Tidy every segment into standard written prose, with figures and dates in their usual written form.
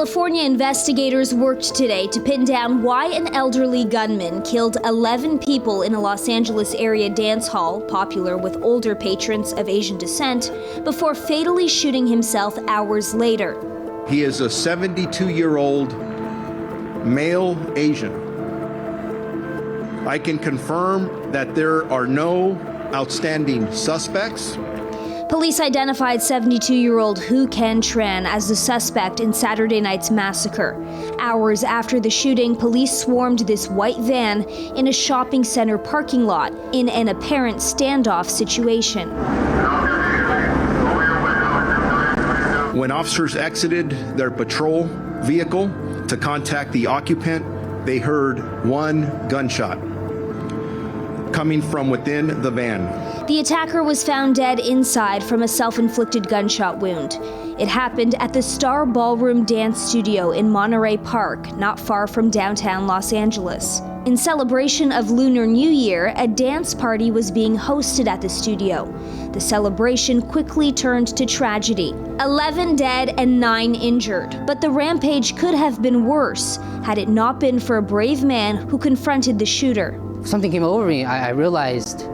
California investigators worked today to pin down why an elderly gunman killed 11 people in a Los Angeles area dance hall, popular with older patrons of Asian descent, before fatally shooting himself hours later. He is a 72-year-old male Asian. I can confirm that there are no outstanding suspects. Police identified 72-year-old Hu Ken Tran as the suspect in Saturday night's massacre. Hours after the shooting, police swarmed this white van in a shopping center parking lot in an apparent standoff situation. When officers exited their patrol vehicle to contact the occupant, they heard one gunshot coming from within the van. The attacker was found dead inside from a self-inflicted gunshot wound. It happened at the Star Ballroom Dance Studio in Monterey Park, not far from downtown Los Angeles. In celebration of Lunar New Year, a dance party was being hosted at the studio. The celebration quickly turned to tragedy. 11 dead and 9 injured. But the rampage could have been worse had it not been for a brave man who confronted the shooter. Something came over me. I realized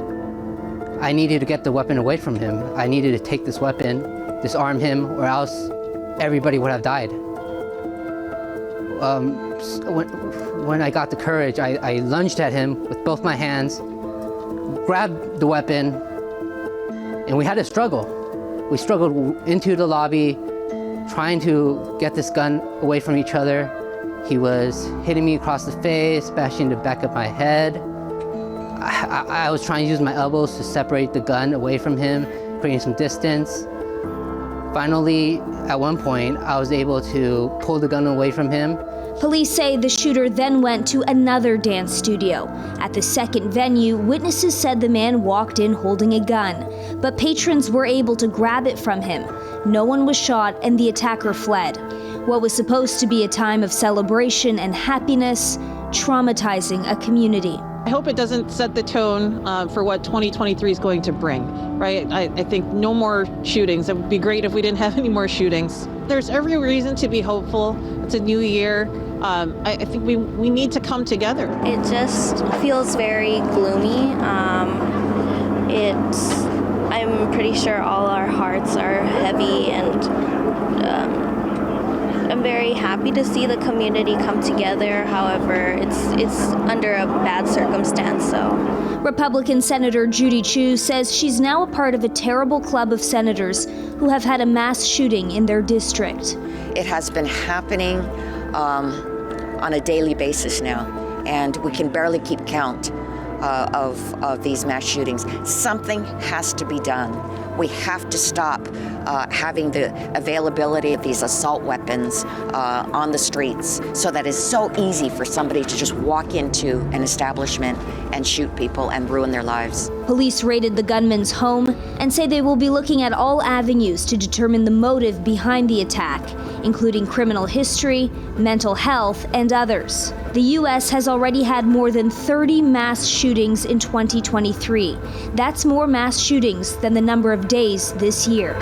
I needed to get the weapon away from him. I needed to take this weapon, disarm him, or else everybody would have died. When I got the courage, I lunged at him with both my hands, grabbed the weapon, and we had a struggle. We struggled into the lobby, trying to get this gun away from each other. He was hitting me across the face, bashing the back of my head. I was trying to use my elbows to separate the gun away from him, creating some distance. Finally, at one point, I was able to pull the gun away from him. Police say the shooter then went to another dance studio. At the second venue, witnesses said the man walked in holding a gun, but patrons were able to grab it from him. No one was shot and the attacker fled. What was supposed to be a time of celebration and happiness, traumatizing a community. I hope it doesn't set the tone for what 2023 is going to bring, right? I think no more shootings. It would be great if we didn't have any more shootings. There's every reason to be hopeful. It's a new year. I think we need to come together. It just feels very gloomy. I'm pretty sure all our hearts are heavy, and I'm very happy to see the community come together. However, it's under a bad circumstance, so. Republican Senator Judy Chu says she's now a part of a terrible club of senators who have had a mass shooting in their district. It has been happening on a daily basis now, and we can barely keep count of these mass shootings. Something has to be done. We have to stop having the availability of these assault weapons on the streets, so that it's so easy for somebody to just walk into an establishment and shoot people and ruin their lives. Police raided the gunman's home and say they will be looking at all avenues to determine the motive behind the attack, including criminal history, mental health, and others. The U.S. has already had more than 30 mass shootings in 2023. That's more mass shootings than the number of days this year.